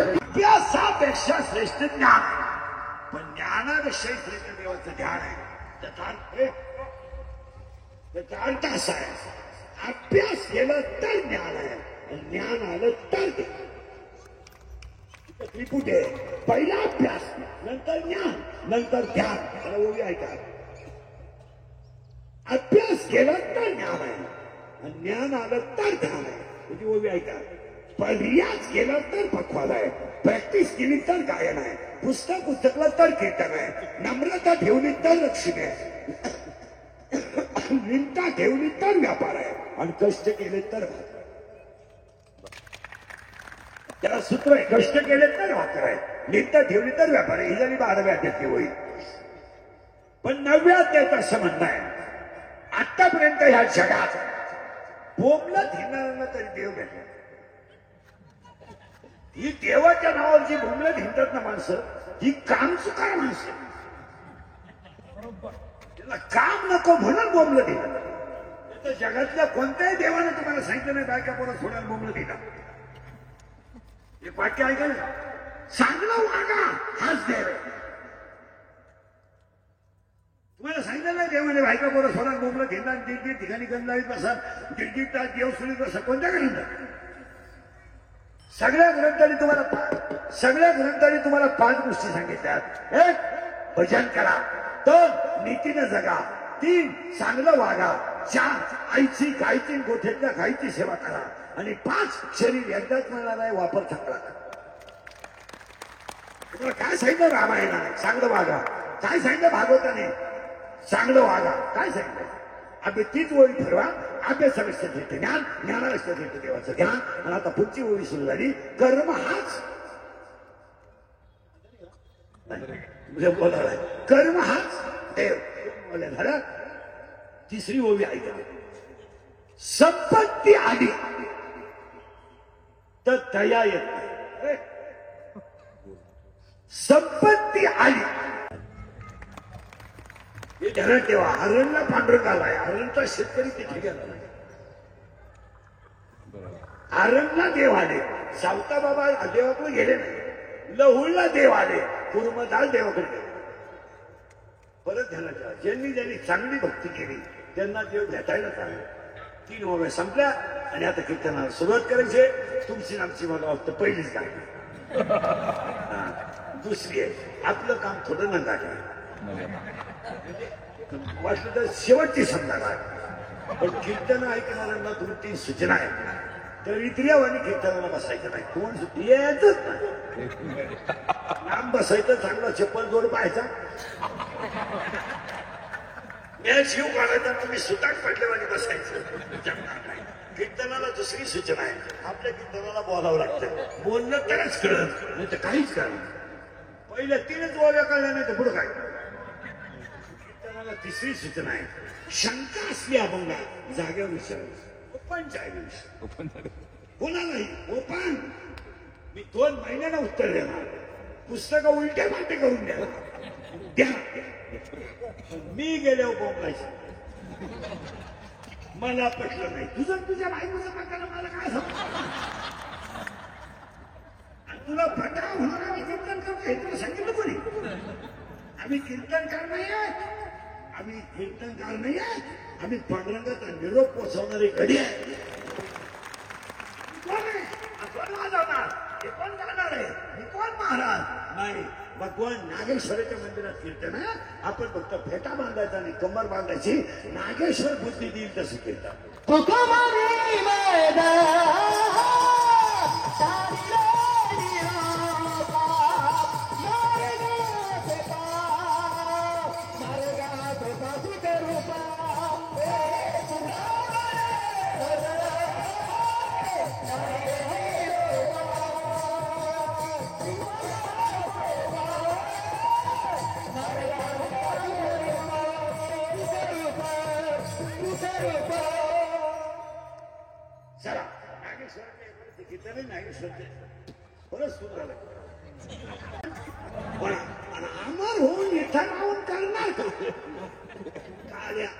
अभ्यासापेक्षा श्रेष्ठ ज्ञान आहे, पण ज्ञानापेक्षा श्रेष्ठ देवाचं ध्यान आहे. त्याचा अर्थ असा आहे, अभ्यास केला तर ज्ञान आहे, ज्ञान आलं तर ध्यान. त्रिपुट आहे, पहिला अभ्यास, नंतर ज्ञान, नंतर ध्यान. त्याला ओवी ऐका, अभ्यास केला तर ज्ञान आहे, ज्ञान आलं तर ध्यान आहे. त्याची ओवी ऐका, रियाज केला तर पक्वाला आहे, प्रॅक्टिस केली तर गायन आहे, पुस्तक उचललं तर कीर्तन आहे, नम्रता ठेवली तर लक्ष्मी आहे, निंदा ठेवली तर व्यापार आहे, आणि कष्ट केले तर भाकर. त्याला सूत्र आहे, कष्ट केले तर भाकर आहे, निंदा ठेवली तर व्यापार आहे. ही जरी 12व्या अध्यायातली होईल, पण 9व्या अध्यायात असं म्हणणं आहे, आतापर्यंत ह्या जगात बोमला हिंडणाऱ्यांना तरी देव भेटला. ही देवाच्या नावावर जी बोंबलं हिंडतात ना माणसं, ही कामचुकार माणसं. त्याला काम नको म्हणून बोंबलं दिलं. तर जगातल्या कोणत्याही देवाने तुम्हाला सांगितलं नाही बायका पोरं सोडायला बोंबलं दिलं. एक वाक्य ऐका ना, चांगलं वागा हाच देव आहे. तुम्हाला सांगितलं नाही देवाने बायका पोरं सोडायला बोंबलं दिलं आणि दीड ठिकाणी गंध लावीत बसा, दीड तास देव सुनीत बसा. कोणत्या गंध? सगळ्या ग्रंथांनी तुम्हाला 5 गोष्टी सांगितल्यात. 1, भजन करा. 2, नीतीनं जगा. 3, चांगलं वागा. 4, आईची गायची गोठ्यातल्या गायची सेवा करा. आणि 5, शरीर एकदाच मिळणार आहे, वापर चांगला करा. तुम्हाला काय सांगितलं रामायणाने? चांगलं वागा. काय सांगितलं भागवताने? चांगलं वागा. काय सांगितलं? अभ्य तीच ओळी ठरवा. अभ्यासापेक्षा श्रेष्ठ ज्ञान, ज्ञानापेक्षा श्रेष्ठ देवाचं ज्ञान. आणि आता पुढची ओळी सुरू झाली, कर्म हाच बोलायला, कर्म हाच देव बोलायला झालं. तिसरी ओळी ऐका, संपत्ती आली तर दया येत नाही. संपत्ती आली हे ध्यानात ठेवा. हरणला पांढरं आलाय, हरणचा शेतकरी तिथे गेला नाही. हरणला देव आले, सावता बाबा देवाकडे गेले नाही. लहुळला देव आले, कुर्मदास देवाकडे गेले. परत ध्यानात ठेवा, ज्यांनी चांगली भक्ती केली त्यांना देव भेटायला चालले. 3 ओव्या संपल्या आणि आता कीर्तनाला सुरुवात करायची. तुमची आमची मला वाटतं पहिलीच काय, दुसरी आहे. आपलं काम थोडं नंगा आहे, वाटलं तर शेवटची समजा काय. पण कीर्तन ऐकणाऱ्यांना 2-3 सूचना आहेत. तर इत्रियावानी कीर्तनाला बसायचं नाही. कोण सुट्टी यायचंच नाही. लांब बसायचं, चांगला चप्पल जोड पाहायचा, शिव काढायचा, तुम्ही सुताक पडल्यावानी बसायचं. कीर्तनाला दुसरी सूचना आहे, आपल्या कीर्तनाला बोलावं लागतं. बोलणं तरच कळत, नाही तर काहीच कळत. पहिल्या 3च ओव्या कळल्या नाही तर पुढं काय. कीर्तनाला तिसरी सूचना आहे, शंका असली अभंगा जाग्यावर विचारायचं. कोणालाही ओपन. मी 2 महिन्यानं उत्तर देणार. पुस्तकं उलट्या माटे करून द्या. मी गेल्यावर बोंबलायचं. मला पटलं नाही. तुझ्या बायकोचं प्रकार मला काय सांग. तुला फटाका होणार कीर्तन करते. हे तुला सांगितलं कोणी? आम्ही कीर्तनकार नाही आहेत, आम्ही कीर्तनकार नाही आहेत, आम्ही पांडुरंगाचा निरोप पोचवणारी घडी आहे. कोण आहे? कोण वाजवणार? हे कोण गाणार आहे? हे कोण महाराज? नाही, भगवान नागेश्वराच्या मंदिरात कीर्तन आहे. आपण फक्त फेटा बांधायचा आणि कंबर बांधायची. नागेश्वर बुद्धी देईल तसं कीर्तन. चला नागेश्वराचे कीर्तन नागेश्वरचे बरंच सुरू झालं. पण अमर होऊन इथं राहून करणार काळ्या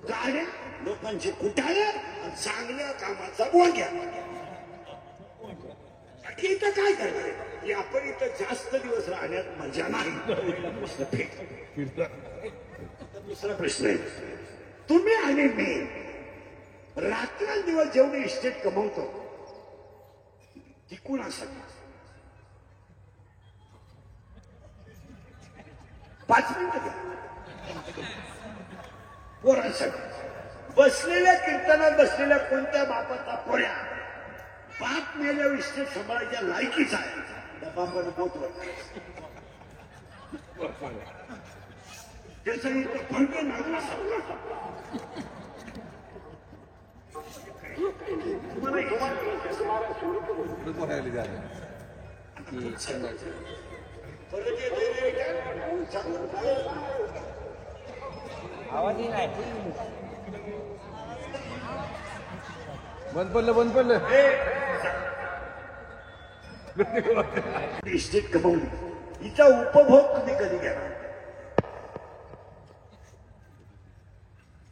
काळ्या लोकांची कुटाळ्या आणि चांगल्या कामाचा बोग्या. इथं काय करणार आहे? आपण इथं जास्त दिवस राहण्यात मजा नाही. दुसरा प्रश्न आहे, तुम्ही आणि मी रात्रंदिवस जेवढे इस्टेट कमवतो ती कुणासाठी? 5 मिनिटं घ्या. पोरांसाठी बसलेल्या कीर्तनात बसलेल्या कोणत्या बापाचा पोऱ्या बाप मेल्यावर इस्टेट सांभाळायच्या लायकीच आहे? त्या बापानं पोटवर त्याचं इथं फंके नागला आवाज नाही. बंद पडलं इस्टेट कमवली, हिचा उपभोग तुम्ही कधी घ्या?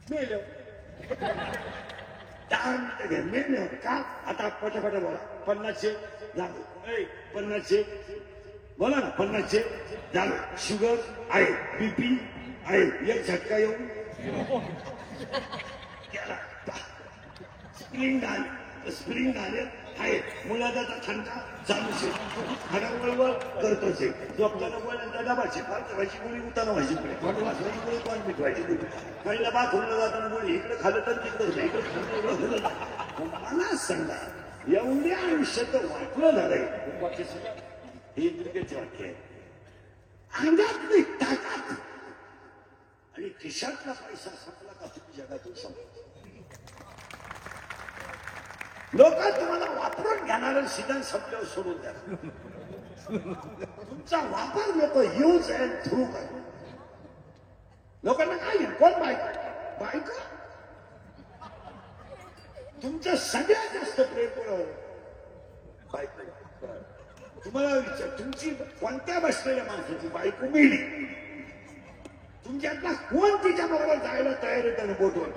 मेल 10 मिनिटं घ्या. मेल का? आता पटापटा बोला. 50 झालं. 50 बोला ना. 50 झालं. शुगर आहे, बीपी आहे, एक झटका येऊन स्प्रिंग आले आहे. मुलाचा थंडा चालूच आहे. हाडावळ करतोच आहे. झोपताना बोलायचा डबाची फार व्हायची गोळी, उताना व्हायची गोळी, फाट वाचवायची गोळी, कोण मिटवायची गोळी. पहिला बाथरूमला जाताना गोळी इकडे खाल्लं तर तिकडे इकडे. मला सांगा, एवढ्या आयुष्यात वाटलं झालंय हे इंद्रियाचे वाक्य आहे. अंगातली ताकद आणि खिशातला पैसा संपला का तुम्ही जगातून संपला. लोक तुम्हाला वापरून घेणार, सिद्धांत संपल्यावर सोडून द्या. तुमचा वापर लोक यूज अँड थ्रू कर. लोकांना काय घेईल? कोण बायका तुमचं सगळ्यात जास्त प्रेम कोणावर? बायको. तुम्हाला विचार, तुमची कोणत्या बसलेल्या माणसाची बायको मिळली, तुमच्यातला कोण तिच्या बरोबर जायला तयार आहे? त्यानं बोटवर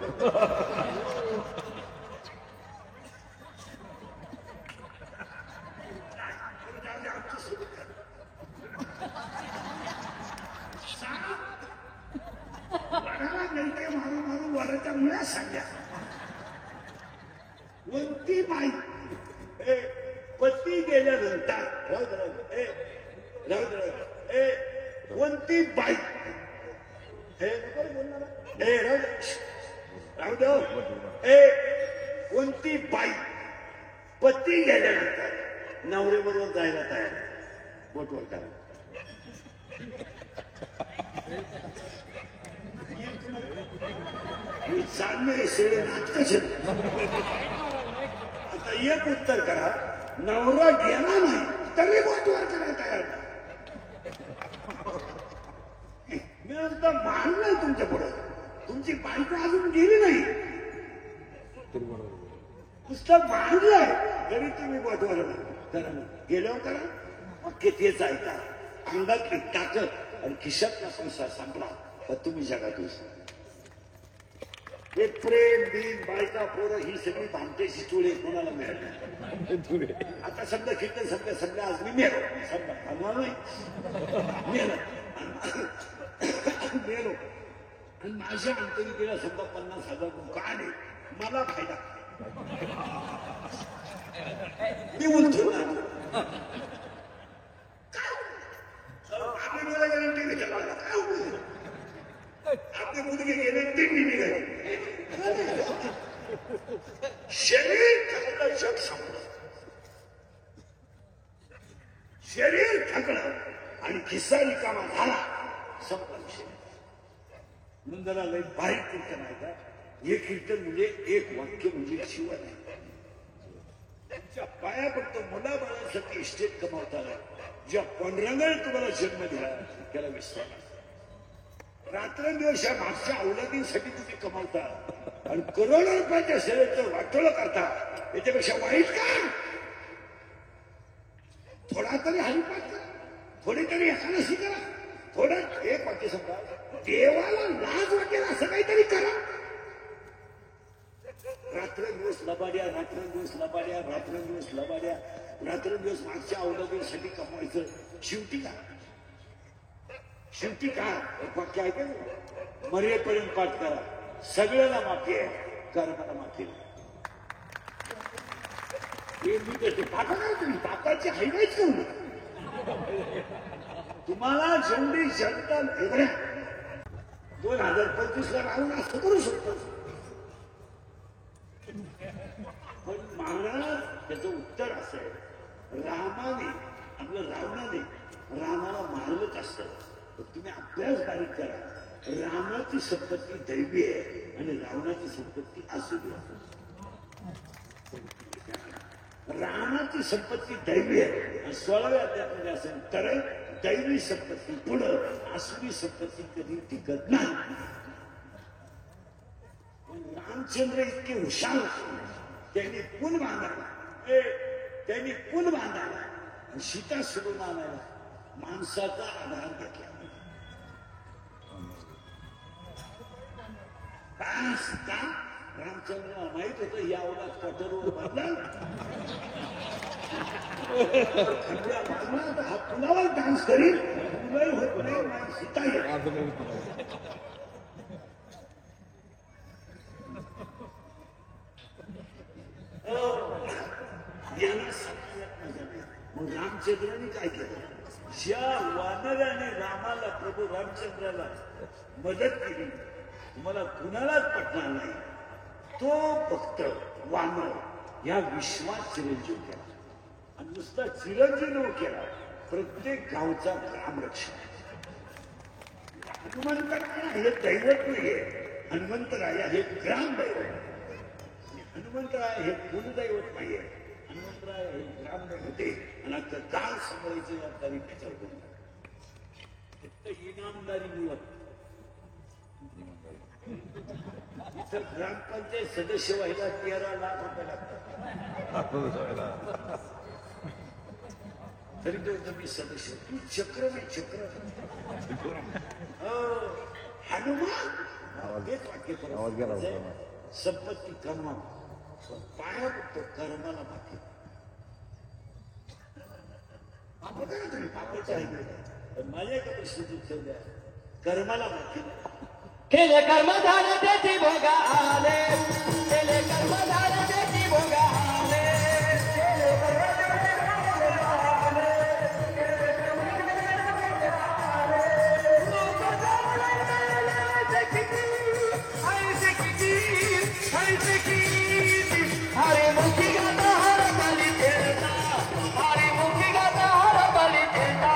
मारून वराच्या मुळ्या सांगा. कोणती बाई पती गेल्यानंतर कोणती बाई कोणती बाई पती गेल्यानंतर नवऱ्याबरोबर जायला तयार? बोटवर करा. चालणे शेळे नाटकच. आता एक उत्तर करा, नवरा गेला नाही तरी बोटवर करायला तयार. मी आता मानलंय तुमच्या पुढे, तुमची बायको अजून गेली नाही, पुस्तक मानलंय तरी तुम्ही बोटवर करा. गेल्यावर करा. मग तेच ऐका, अंगातली ताकद आणि खिशातला पैसा संपला तर तुम्ही जगातून हे प्रेम बीन बायका पोरं ही सगळी भामटेची चुळे कोणाला मिळत नाही. आता समजा कीर्तन समजा आज मी मेलो समजा थांबणार नाही मेलो मेलो आणि माझ्या अंतरिकेला समजा 50,000 रुपये आले मला फायदा मी उलटून आपली मुलं गॅरंटी नाही त्याला काय उपयोग? आपले मुलगे गेले दिंडी निघाले शरीर थकलं जग संपलं शरीर थकलं आणि खिस्सा रिकामा झाला संपला विषय म्हणून जरा लई बारीक कीर्तन आहे का हे कीर्तन म्हणजे एक वाक्य म्हणजे शिवाय नाही त्यांच्या पाया फक्त मुलाबाळांसाठी इस्टेट कमावता आला ज्या पांडुरंगाने तुम्हाला जन्म दिला त्याला विसरा रात्रंदिवस या मागच्या अवलादींसाठी तुम्ही कमावता आणि करोडो रुपयाच्या सेवेचं वाटोळं करता याच्यापेक्षा वाईट का थोडा तरी हरिपाठ करा थोडी तरी एकादशी करा थोडं एक वाक्य समजा देवाला लाज वाटेल असं काहीतरी करा रात्रंदिवस लबाड्या रात्रंदिवस लबाड्या रात्रंदिवस लबाड्या रात्रंदिवस मागच्या अवलादींसाठी कमवायचं शेवटी का शेवटी काय एक वाक्य ऐका मरेपर्यंत पाठ करा सगळ्यांना माफी आहे कर्माला माफी नाही हे मी करते पाठा करा तुम्ही पापाची हायलाईट करू नका तुम्हाला जेवढी जनता वेगळ्या 2025 ला राहून असं करू शकतो पण महाराज त्याचं उत्तर असं आहे रामाने आपलं रावणाने रामाला मारलंच असतं तुम्ही अभ्यास बारीक करा रामाची संपत्ती दैवी आहे आणि रावणाची संपत्ती असुरी आहे रामाची संपत्ती दैवी आहे आणि 16व्या अध्यायामध्ये असेल तर दैवी संपत्ती पुढं असुरी संपत्ती कधी टिकत नाही पण रामचंद्र इतके हुशार त्यांनी पूल बांधायला त्यांनी पूल बांधायला आणि सीता सोडून आणायला माणसाचा आधार घेतला का रामचंद्र माहित होतं या अवलाद कठोरवर बदला हा पुलावर डान्स करील तुलाही होत नाही सीता याला मग रामचंद्राने काय केलं ज्या वानराने रामाला प्रभू रामचंद्राला मदत केली तुम्हाला कुणालाच पटणार नाही तो भक्त वानर या विश्वात चिरंजीव केला आणि नुसता चिरंजीव केला प्रत्येक गावचा ग्रामरक्षक हनुमंतराया हे दैवत नाहीये हनुमंतराया हे ग्रामदैवत हनुमंतराय हे कुलदैवत नाहीये हनुमंतराय हे ग्रामदैवत आहे आणि आता गाव सांभाळायची जबाबदारी त्याच्यावर करून फक्त इनामदारी मिळत इथं ग्रामपंचायत सदस्य व्हायला 13 लाख रुपये लागतात तरी तो मी सदस्य तू चक्र नाही चक्र हनुमान हेच वाक्य संपत्ती कर्म पाया फक्त कर्माला माफी पाप करा तुम्ही पापाच्या आहे माझ्याकडे प्रश्न उत्तर द्या कर्माला माफी केले कर्म झाले त्याची भोगा आले केले कर्म झाले त्याची भोगा आले हरे मुखी गाता हर बलि देता हरे मुखी गाता हर बलि देता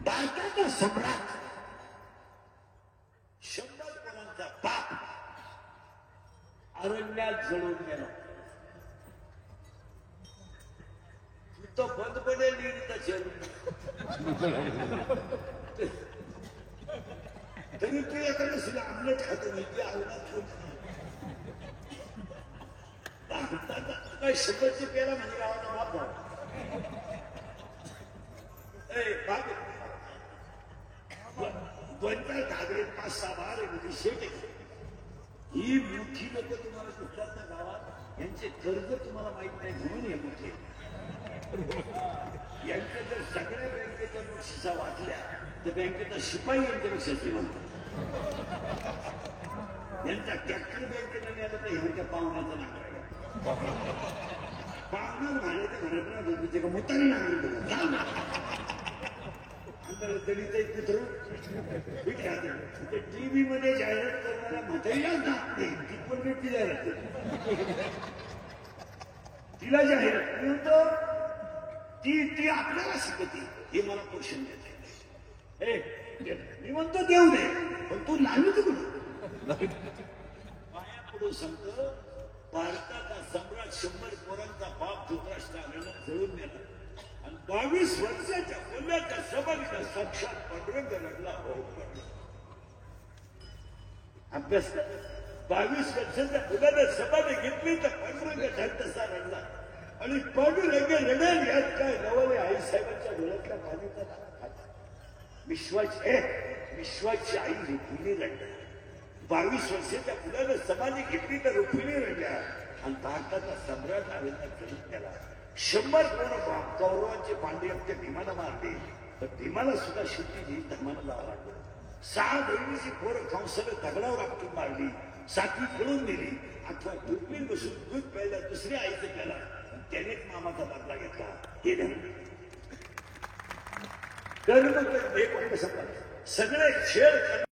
भारताचा सम्राट 100 मुलांचा बाप अरण्यात जळून गेला तो बंद पडेल नीट तरी तू एखादं सुद्धा आमलेट खातो नाही ते आवडत काय 100 पेला म्हणजे गावाचा बाप झाला. दोन-चार घागरे 5-6 बार शेट ही मोठी लोक तुम्हाला कुठल्याच ना गावात यांचे कर्ज तुम्हाला माहित नाही म्हणून हे मोठे यांच्या जर सगळ्या बँकेच्या बक्षिसा वाटल्या तर बँकेचा शिपाई यांच्यापेक्षा श्रीमंत. यांचा ट्रॅक्टर बँकेला नेला तर ह्यांच्या पाहुण्याचं नाव आहे. पाहुणं घालायचं घरात का मोताने नागरिक दलित एक पुत्र टीव्ही मध्ये जाहिरात करणाऱ्या म्हातारीलाच जात नाही ती पण व्यक्ती जाहिरात तिला जाहिरात म्हणतो ती आपल्याला शिकवते हे मला पोषण देते. मी म्हणतो देऊ दे पण तू लावू तू पाया पुढे सांगतो भारताचा सम्राट 100 पोरांचा बाप धृतराष्ट्र आल्याला जळून गेला आणि 22 वर्षाच्या मुलाच्या सभागीला साक्षात पांडुरंग रडला. हो अभ्यास 22 वर्षाच्या मुलाने सभाने घेतली तर पांडुरंग तसा रडला आणि पांडुरंग रडेल यात काय नवले आई साहेबांच्या डोळ्यातल्या पाणीचा विश्वाची आई रुक्मिणी रडल्या. 22 वर्षाच्या मुलाने समाधी घेतली तर रुक्मिणी रडल्या आणि भारताचा सम्राट आलेला जळून गेला. 100 पोरं कौरवांचे पांडे त्या भीमाला मारले तर भीमाला सुद्धा शेवटी धर्माला लावा लागलं. 6 बहिणीची पोरं कंसाला दगडावर आपटून मारली. 7वी पळून दिली. 8वा दुर्बीण बसून दूध प्यायला दुसऱ्या आईचं प्याला त्यानेच मामाचा बदला घेतला. हे धर्म कर्म सगळे खेळ